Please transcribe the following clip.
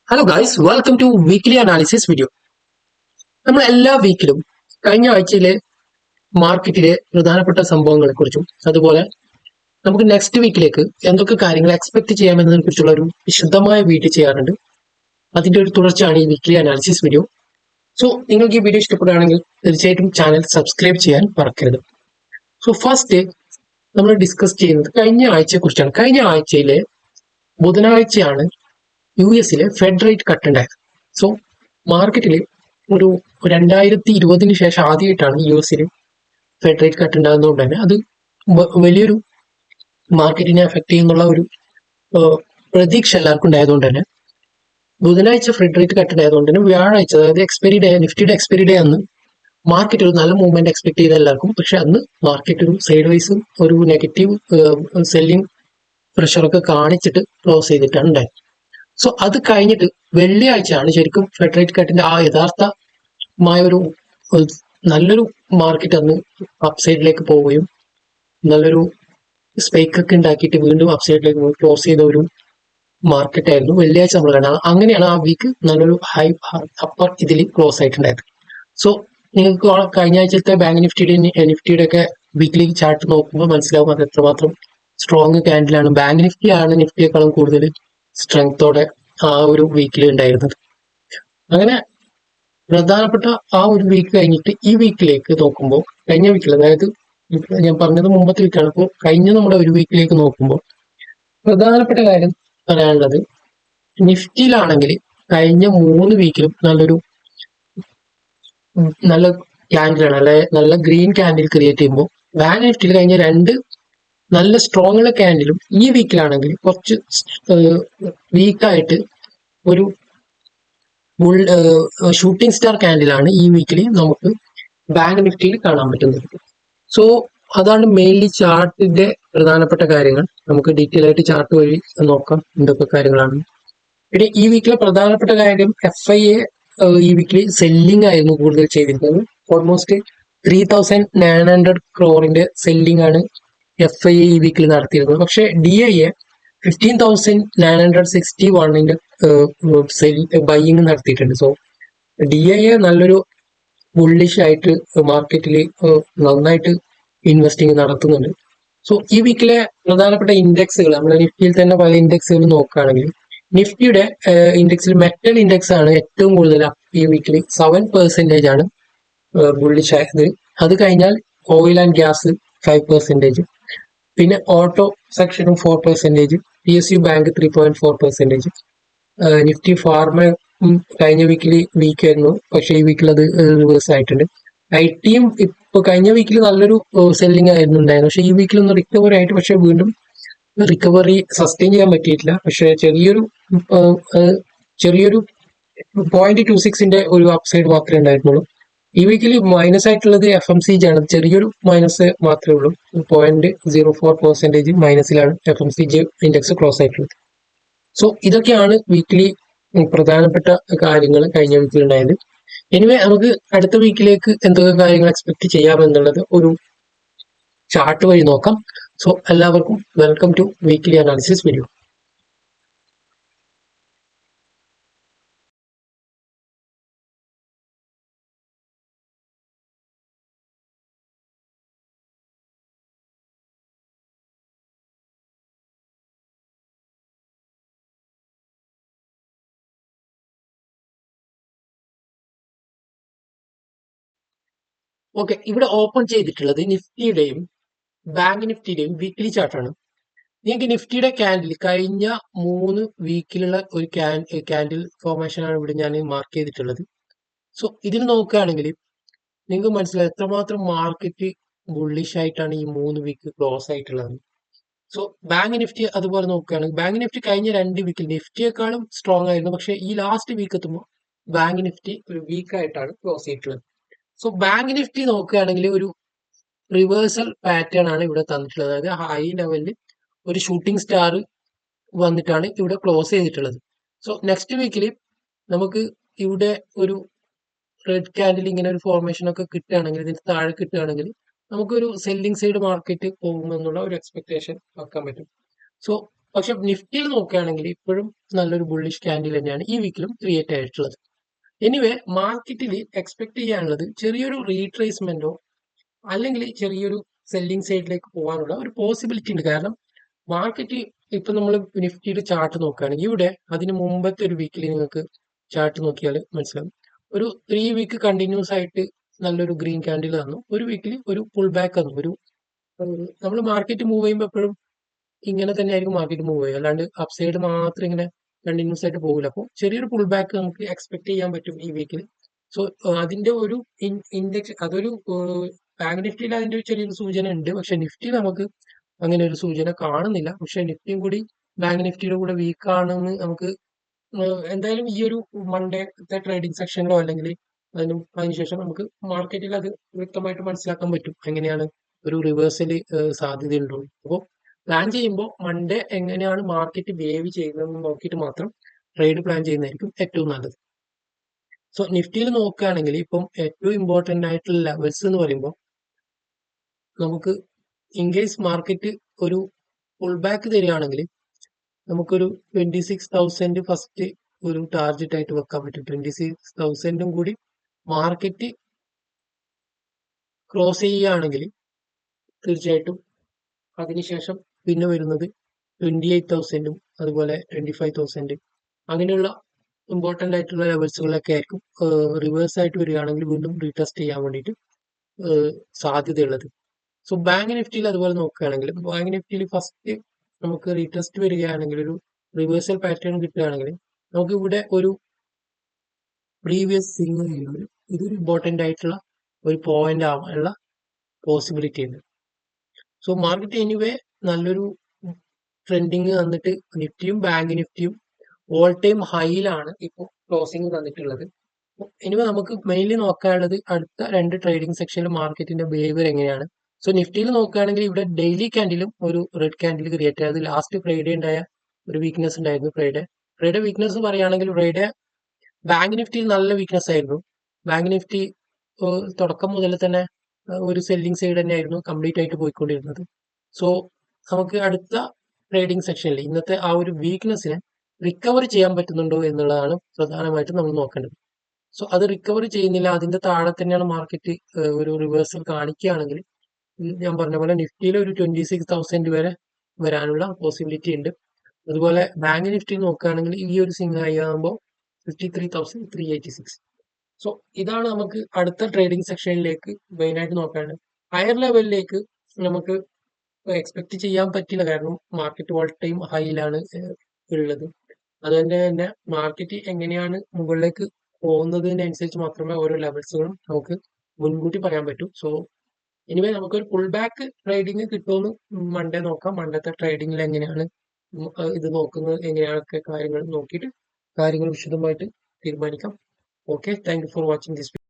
Hello guys, welcome to weekly analysis video. നമ്മൾ എല്ലാ വീക്കിലും കഴിഞ്ഞ ആഴ്ചയിലെ മാർക്കറ്റിലെ പ്രധാനപ്പെട്ട സംഭവങ്ങളെ കുറിച്ചും അതുപോലെ നമുക്ക് നെക്സ്റ്റ് വീക്കിലേക്ക് എന്തൊക്കെ കാര്യങ്ങൾ എക്സ്പെക്ട് ചെയ്യാമെന്നതിനെ കുറിച്ചുള്ള ഒരു വിശദമായ വീഡിയോ ചെയ്യാറുണ്ട്. അതിന്റെ ഒരു തുടർച്ചയാണ് ഈ വീക്ക്ലി അനാലിസിസ് വീഡിയോ. സോ നിങ്ങൾക്ക് ഈ വീഡിയോ ഇഷ്ടപ്പെടുകയാണെങ്കിൽ തീർച്ചയായിട്ടും ചാനൽ സബ്സ്ക്രൈബ് ചെയ്യാൻ മറക്കരുത്. സോ ഫസ്റ്റ് നമ്മൾ ഡിസ്കസ് ചെയ്യുന്നത് കഴിഞ്ഞ ആഴ്ചയെ കുറിച്ചാണ്. കഴിഞ്ഞ ആഴ്ചയിലെ ബുധനാഴ്ചയാണ് യു എസിലെ ഫെഡ് റേറ്റ് കട്ട് ഉണ്ടായത്. സോ മാർക്കറ്റിൽ ഒരു 2020 ശേഷം ആദ്യമായിട്ടാണ് യു എസിൽ ഫെഡ് റേറ്റ് കട്ട് ഉണ്ടാകുന്നതുകൊണ്ട് തന്നെ അത് വലിയൊരു മാർക്കറ്റിനെ അഫക്ട് ചെയ്യുന്നുള്ള ഒരു പ്രതീക്ഷ എല്ലാവർക്കും ഉണ്ടായതുകൊണ്ട് തന്നെ ബുധനാഴ്ച ഫെഡ് റേറ്റ് കട്ട് ഉണ്ടായതുകൊണ്ട് തന്നെ വ്യാഴാഴ്ച, അതായത് എക്സ്പയറി ഡേ, നിഫ്റ്റിയുടെ എക്സ്പയറി ഡേ അന്ന് മാർക്കറ്റ് ഒരു നല്ല മൂവ്മെന്റ് എക്സ്പെക്ട് ചെയ്ത എല്ലാവർക്കും, പക്ഷെ അന്ന് മാർക്കറ്റ് ഒരു സൈഡ് വൈസും ഒരു നെഗറ്റീവ് സെല്ലിംഗ് പ്രഷറൊക്കെ കാണിച്ചിട്ട് ക്ലോസ് ചെയ്തിട്ടാണ് ഉണ്ടായത്. സോ അത് കഴിഞ്ഞിട്ട് വെള്ളിയാഴ്ചയാണ് ശരിക്കും ഫെഡ് റേറ്റ് കട്ടിന്റെ ആ യഥാർത്ഥമായ ഒരു നല്ലൊരു മാർക്കറ്റ് അന്ന് അപ്സൈഡിലേക്ക് പോവുകയും നല്ലൊരു സ്പൈക്ക് ഒക്കെ ഉണ്ടാക്കിയിട്ട് വീണ്ടും അപ്സൈഡിലേക്ക് പോയി ക്ലോസ് ചെയ്ത ഒരു മാർക്കറ്റ് ആയിരുന്നു വെള്ളിയാഴ്ച നമ്മൾ കാണാം. അങ്ങനെയാണ് ആ വീക്ക് നല്ലൊരു ഹൈ അപ്പർ ഇതിൽ ക്ലോസ് ആയിട്ടുണ്ടായത്. സോ നിങ്ങൾക്ക് കഴിഞ്ഞ ആഴ്ചത്തെ ബാങ്ക് നിഫ്റ്റിയുടെ ഒക്കെ വീക്ക്ലി ചാർട്ട് നോക്കുമ്പോൾ മനസ്സിലാവും അത് എത്രമാത്രം സ്ട്രോങ് ക്യാൻഡിലാണ്. ബാങ്ക് നിഫ്റ്റി ആണ് നിഫ്റ്റിയേക്കാളും കൂടുതൽ സ്ട്രെങ്തോടെ ആ ഒരു വീക്കിൽ ഉണ്ടായിരുന്നത്. അങ്ങനെ പ്രധാനപ്പെട്ട ആ ഒരു വീക്ക് കഴിഞ്ഞിട്ട് ഈ വീക്കിലേക്ക് നോക്കുമ്പോൾ, കഴിഞ്ഞ വീക്കിൽ, അതായത് ഞാൻ പറഞ്ഞത് മുമ്പത്തെ വീക്കാണ്, ഇപ്പോൾ കഴിഞ്ഞ നമ്മുടെ ഒരു വീക്കിലേക്ക് നോക്കുമ്പോൾ പ്രധാനപ്പെട്ട കാര്യം പറയാനുള്ളത്, നിഫ്റ്റിയിലാണെങ്കിൽ കഴിഞ്ഞ 3 വീക്കിലും നല്ല ക്യാൻഡിലാണ്, അല്ലെ നല്ല ഗ്രീൻ ക്യാൻഡിൽ ക്രിയേറ്റ് ചെയ്യുമ്പോൾ ബാങ്ക് നിഫ്റ്റിയിൽ കഴിഞ്ഞ 2 നല്ല സ്ട്രോങ് ഉള്ള ക്യാൻഡിലും ഈ വീക്കിലാണെങ്കിൽ കുറച്ച് വീക്കായിട്ട് ഒരു ഷൂട്ടിംഗ് സ്റ്റാർ ക്യാൻഡിലാണ് ഈ വീക്കിൽ നമുക്ക് ബാങ്ക് നിഫ്റ്റിയിൽ കാണാൻ പറ്റുന്നത്. സോ അതാണ് മെയിൻലി ചാർട്ടിന്റെ പ്രധാനപ്പെട്ട കാര്യങ്ങൾ. നമുക്ക് ഡീറ്റെയിൽ ആയിട്ട് ചാർട്ട് വഴി നോക്കാം എന്തൊക്കെ കാര്യങ്ങളാണ്. പിന്നെ ഈ വീക്കിലെ പ്രധാനപ്പെട്ട കാര്യം, FIA ഈ വീക്കിൽ സെല്ലിംഗ് ആയിരുന്നു കൂടുതൽ ചെയ്തിരുന്നത്. ഓൾമോസ്റ്റ് 3900 ക്രോറിന്റെ സെല്ലിംഗ് ആണ് FIA ഈ വീക്കിൽ നടത്തിയിരുന്നത്. പക്ഷെ DIA 15,961ന്റെ ബൈയിങ് നടത്തിയിട്ടുണ്ട്. സോ DIA നല്ലൊരു ബുള്ളിഷ് ആയിട്ട് മാർക്കറ്റിൽ നന്നായിട്ട് ഇൻവെസ്റ്റിംഗ് നടത്തുന്നുണ്ട്. സോ ഈ വീക്കിലെ പ്രധാനപ്പെട്ട ഇൻഡെക്സുകൾ, നമ്മുടെ നിഫ്റ്റിയിൽ തന്നെ പല ഇൻഡെക്സുകൾ നോക്കുകയാണെങ്കിൽ നിഫ്റ്റിയുടെ ഇൻഡെക്സിൽ മെറ്റൽ ഇൻഡെക്സ് ആണ് ഏറ്റവും കൂടുതൽ ഈ വീക്കിൽ 7% ആണ് ബുള്ളിഷ് ആയത്. അത് കഴിഞ്ഞാൽ ഓയിൽ ആൻഡ് ഗ്യാസ് 5%, പിന്നെ ഓട്ടോ സെക്ഷനും 4%, PSU ബാങ്ക് 3.4%, നിഫ്റ്റി ഫാർമ കഴിഞ്ഞ വീക്കിൽ വീക്കായിരുന്നു, പക്ഷെ ഈ വീക്കിൽ അത് റിവേഴ്സ് ആയിട്ടുണ്ട്. IT-യും ഇപ്പൊ കഴിഞ്ഞ വീക്കിൽ നല്ലൊരു സെല്ലിംഗ് ആയിരുന്നു ഉണ്ടായിരുന്നു, പക്ഷെ ഈ വീക്കിൽ ഒന്ന് റിക്കവറി ആയിട്ട്, പക്ഷെ വീണ്ടും റിക്കവറി സസ്റ്റെയിൻ ചെയ്യാൻ പറ്റിയിട്ടില്ല. പക്ഷെ ചെറിയൊരു 0.26ന്റെ ഒരു അപ്സൈഡ് മാത്രമേ ഉണ്ടായിരുന്നുള്ളൂ. ഈ വീക്കിൽ മൈനസ് ആയിട്ടുള്ളത് FMCG ആണ്. ചെറിയൊരു മൈനസ് മാത്രമേ ഉള്ളൂ. 0.04% മൈനസിലാണ് FMCG ഇൻഡെക്സ് ക്ലോസ് ആയിട്ടുള്ളത്. സോ ഇതൊക്കെയാണ് വീക്കിലി പ്രധാനപ്പെട്ട കാര്യങ്ങൾ കഴിഞ്ഞ വീക്കിൽ ഉണ്ടായത്. എനിവേ നമുക്ക് അടുത്ത വീക്കിലേക്ക് എന്തൊക്കെ കാര്യങ്ങൾ എക്സ്പെക്ട് ചെയ്യാമെന്നുള്ളത് ഒരു ചാർട്ട് വഴി നോക്കാം. സോ എല്ലാവർക്കും welcome to weekly analysis video. Okay, ഇവിടെ ഓപ്പൺ ചെയ്തിട്ടുള്ളത് നിഫ്റ്റിയുടെയും ബാങ്ക് നിഫ്റ്റിയുടെയും വീക്ക്ലി ചാർട്ടാണ്. നിങ്ങൾക്ക് നിഫ്റ്റിയുടെ ക്യാൻഡിൽ കഴിഞ്ഞ 3 വീക്കിലുള്ള ഒരു ക്യാൻഡിൽ ഫോർമേഷൻ ആണ് ഇവിടെ ഞാൻ മാർക്ക് ചെയ്തിട്ടുള്ളത്. സോ ഇതിൽ നോക്കുകയാണെങ്കിൽ നിങ്ങൾക്ക് മനസ്സിലാവും എത്രമാത്രം മാർക്കറ്റ് ബുള്ളിഷ് ആയിട്ടാണ് ഈ 3 വീക്ക് ക്ലോസ് ആയിട്ടുള്ളത്. സോ ബാങ്ക് നിഫ്റ്റി അതുപോലെ നോക്കുകയാണെങ്കിൽ ബാങ്ക് നിഫ്റ്റി കഴിഞ്ഞ 2 വീക്കിൽ നിഫ്റ്റിയെക്കാളും സ്ട്രോങ് ആയിരുന്നു, പക്ഷെ ഈ ലാസ്റ്റ് വീക്ക് എത്തുമ്പോൾ ബാങ്ക് നിഫ്റ്റി ഒരു വീക്കായിട്ടാണ് ക്ലോസ് ചെയ്തിട്ടുള്ളത്. സോ ബാങ്ക് നിഫ്റ്റി നോക്കുകയാണെങ്കിൽ ഒരു റിവേഴ്സൽ പാറ്റേൺ ആണ് ഇവിടെ തന്നിട്ടുള്ളത്. അതായത് ഹൈ ലെവലിൽ ഒരു ഷൂട്ടിംഗ് സ്റ്റാർ വന്നിട്ടാണ് ഇവിടെ ക്ലോസ് ചെയ്തിട്ടുള്ളത്. സോ നെക്സ്റ്റ് വീക്കിൽ നമുക്ക് ഇവിടെ ഒരു റെഡ് ക്യാൻഡിൽ ഇങ്ങനെ ഒരു ഫോർമേഷൻ ഒക്കെ കിട്ടുകയാണെങ്കിൽ, ഇതിന് താഴെ കിട്ടുകയാണെങ്കിൽ നമുക്കൊരു സെല്ലിംഗ് സൈഡ് മാർക്കറ്റ് പോകുമെന്നുള്ള ഒരു എക്സ്പെക്ടേഷൻ വെക്കാൻ പറ്റും. സോ പക്ഷെ നിഫ്റ്റിയിൽ നോക്കുകയാണെങ്കിൽ ഇപ്പോഴും നല്ലൊരു ബുള്ളിഷ് ക്യാൻഡിൽ തന്നെയാണ് ഈ വീക്കിലും ക്രിയേറ്റ് ആയിട്ടുള്ളത്. എനിവേ മാർക്കറ്റിൽ എക്സ്പെക്ട് ചെയ്യാനുള്ളത് ചെറിയൊരു റീട്രേസ്മെന്റോ അല്ലെങ്കിൽ ചെറിയൊരു സെല്ലിംഗ് സൈഡിലേക്ക് പോകാനുള്ള ഒരു പോസിബിലിറ്റി ഉണ്ട്. കാരണം മാർക്കറ്റ് ഇപ്പൊ നമ്മൾ നിഫ്റ്റിയുടെ ചാർട്ട് നോക്കുകയാണെങ്കിൽ ഇവിടെ അതിന് മുമ്പത്തെ ഒരു വീക്കിൽ നിങ്ങൾക്ക് ചാർട്ട് നോക്കിയാൽ മനസ്സിലാവും. ഒരു 3 വീക്ക് കണ്ടിന്യൂസ് ആയിട്ട് നല്ലൊരു ഗ്രീൻ ക്യാൻഡിൽ തന്നു. ഒരു വീക്കിൽ ഒരു പുൾ ബാക്ക് തന്നു. നമ്മൾ മാർക്കറ്റ് മൂവ് ചെയ്യുമ്പോൾ എപ്പോഴും ഇങ്ങനെ തന്നെ ആയിരിക്കും മാർക്കറ്റ് മൂവ് ചെയ്യുക, അല്ലാണ്ട് അപ്സൈഡ് മാത്രം ഇങ്ങനെ കണ്ടിന്യൂസ് ആയിട്ട് പോകില്ല. അപ്പോൾ ചെറിയൊരു പുൾ ബാക്ക് നമുക്ക് എക്സ്പെക്ട് ചെയ്യാൻ പറ്റും ഈ വീക്കിൽ. സോ അതിന്റെ ഒരു ഇൻഡെക്സ് അതൊരു ബാങ്ക് നിഫ്റ്റിയിൽ അതിന്റെ ഒരു ചെറിയൊരു സൂചന ഉണ്ട്. പക്ഷെ നിഫ്റ്റി നമുക്ക് അങ്ങനെ ഒരു സൂചന കാണുന്നില്ല. പക്ഷെ നിഫ്റ്റിയും കൂടി ബാങ്ക് നിഫ്റ്റിയുടെ കൂടെ വീക്ക് ആണെന്ന് നമുക്ക് എന്തായാലും ഈ ഒരു മൺഡേത്തെ ട്രേഡിംഗ് സെക്ഷനിലോ അല്ലെങ്കിൽ അതിനുശേഷം നമുക്ക് മാർക്കറ്റിൽ അത് വ്യക്തമായിട്ട് മനസ്സിലാക്കാൻ പറ്റും എങ്ങനെയാണ് ഒരു റിവേഴ്സൽ സാധ്യതയുണ്ടോ. അപ്പോൾ പ്ലാൻ ചെയ്യുമ്പോൾ മൺഡേ എങ്ങനെയാണ് മാർക്കറ്റ് ബിഹേവ് ചെയ്യുന്നതെന്ന് നോക്കിയിട്ട് മാത്രം ട്രേഡ് പ്ലാൻ ചെയ്യുന്നതായിരിക്കും ഏറ്റവും നല്ലത്. സോ നിഫ്റ്റിയിൽ നോക്കുകയാണെങ്കിൽ ഇപ്പം ഏറ്റവും ഇമ്പോർട്ടന്റ് ആയിട്ടുള്ള ലെവൽസ് എന്ന് പറയുമ്പോൾ നമുക്ക് ഇൻ കേസ് മാർക്കറ്റ് ഒരു പുൾ ബാക്ക് തരികയാണെങ്കിൽ നമുക്കൊരു 26,000 ഫസ്റ്റ് ഒരു ടാർഗറ്റ് ആയിട്ട് വെക്കാൻ പറ്റും. 26,000 കൂടി മാർക്കറ്റ് ക്രോസ് ചെയ്യുകയാണെങ്കിൽ തീർച്ചയായിട്ടും അതിനുശേഷം പിന്നെ വരുന്നത് 28,000 അതുപോലെ 25,000 അങ്ങനെയുള്ള ഇമ്പോർട്ടന്റ് ആയിട്ടുള്ള ലെവൽസുകളൊക്കെ ആയിരിക്കും റിവേഴ്സ് ആയിട്ട് വരികയാണെങ്കിൽ വീണ്ടും റീടെസ്റ്റ് ചെയ്യാൻ വേണ്ടിയിട്ട് സാധ്യതയുള്ളത്. സോ ബാങ്ക് നിഫ്റ്റിയിൽ അതുപോലെ നോക്കുകയാണെങ്കിൽ ബാങ്ക് നിഫ്റ്റിയിൽ ഫസ്റ്റ് നമുക്ക് റീടെസ്റ്റ് വരികയാണെങ്കിൽ ഒരു റിവേഴ്സൽ പാറ്റേൺ കിട്ടുകയാണെങ്കിൽ നമുക്ക് ഇവിടെ ഒരു പ്രീവിയസ് സിംഗിൾ ഇതൊരു ഇമ്പോർട്ടന്റ് ആയിട്ടുള്ള ഒരു പോയിന്റ് ആവാനുള്ള പോസിബിലിറ്റി ഉണ്ട്. സോ മാർക്കറ്റ് എനിവേ നല്ലൊരു ട്രെൻഡിങ് തന്നിട്ട് നിഫ്റ്റിയും ബാങ്ക് നിഫ്റ്റിയും ഓൾ ടൈം ഹൈയിലാണ് ഇപ്പോൾ ക്ലോസിംഗ് തന്നിട്ടുള്ളത്. എനിവേ നമുക്ക് മെയിൻലി നോക്കാനുള്ളത് അടുത്ത 2 ട്രേഡിംഗ് സെക്ഷനിൽ മാർക്കറ്റിന്റെ ബിഹേവിയർ എങ്ങനെയാണ്. സോ നിഫ്റ്റിയിൽ നോക്കുകയാണെങ്കിൽ ഇവിടെ ഡെയിലി ക്യാൻഡിലും ഒരു റെഡ് ക്യാൻഡിൽ ക്രിയേറ്റ് ആയത് ലാസ്റ്റ് ഫ്രൈഡേ ഉണ്ടായ ഒരു വീക്ക്നെസ് ഉണ്ടായിരുന്നു. ഫ്രൈഡേ വീക്ക്നെസ് പറയുകയാണെങ്കിൽ ഫ്രൈഡേ ബാങ്ക് നിഫ്റ്റിയിൽ നല്ല വീക്ക്നെസ് ആയിരുന്നു. ബാങ്ക് നിഫ്റ്റി തുടക്കം മുതൽ തന്നെ ഒരു സെല്ലിംഗ് സൈഡ് തന്നെയായിരുന്നു കംപ്ലീറ്റ് ആയിട്ട് പോയിക്കൊണ്ടിരുന്നത്. സോ നമുക്ക് അടുത്ത ട്രേഡിംഗ് സെക്ഷനിൽ ഇന്നത്തെ ആ ഒരു വീക്ക്നെസ്സിനെ റിക്കവർ ചെയ്യാൻ പറ്റുന്നുണ്ടോ എന്നുള്ളതാണ് പ്രധാനമായിട്ടും നമ്മൾ നോക്കേണ്ടത്. സോ അത് റിക്കവർ ചെയ്യുന്നില്ല, അതിന്റെ താഴെ തന്നെയാണ് മാർക്കറ്റ് ഒരു റിവേഴ്സൽ കാണിക്കുകയാണെങ്കിൽ ഞാൻ പറഞ്ഞ പോലെ നിഫ്റ്റിയിൽ ഒരു 26,000 വരെ വരാനുള്ള പോസിബിലിറ്റി ഉണ്ട്. അതുപോലെ ബാങ്ക് നിഫ്റ്റി നോക്കുകയാണെങ്കിൽ ഈ ഒരു സിംഗിൾ ഹൈ ആകുമ്പോൾ 53,386. സോ ഇതാണ് നമുക്ക് അടുത്ത ട്രേഡിംഗ് സെക്ഷനിലേക്ക് മെയിനായിട്ട് നോക്കാനുള്ളത്. ഹയർ ലെവലിലേക്ക് നമുക്ക് എക്സ്പെക്ട് ചെയ്യാൻ പറ്റില്ല, കാരണം മാർക്കറ്റ് ഓൾ ടൈം ഹൈയിലാണ് ഉള്ളത്. അതുകൊണ്ട് തന്നെ മാർക്കറ്റ് എങ്ങനെയാണ് മുകളിലേക്ക് പോകുന്നതിനനുസരിച്ച് മാത്രമേ ഓരോ ലെവൽസുകളും നമുക്ക് മുൻകൂട്ടി പറയാൻ പറ്റൂ. സോ എനിവേ നമുക്കൊരു പുൾ ബാക്ക് ട്രേഡിംഗ് കിട്ടുമെന്ന് മൺഡേ നോക്കാം. മൺഡേത്തെ ട്രേഡിംഗിൽ എങ്ങനെയാണ് ഇത് നോക്കുന്നത്, എങ്ങനെയാണൊക്കെ കാര്യങ്ങൾ നോക്കിയിട്ട് കാര്യങ്ങൾ വിശദമായിട്ട് തീരുമാനിക്കാം. Okay, thank you for watching this video.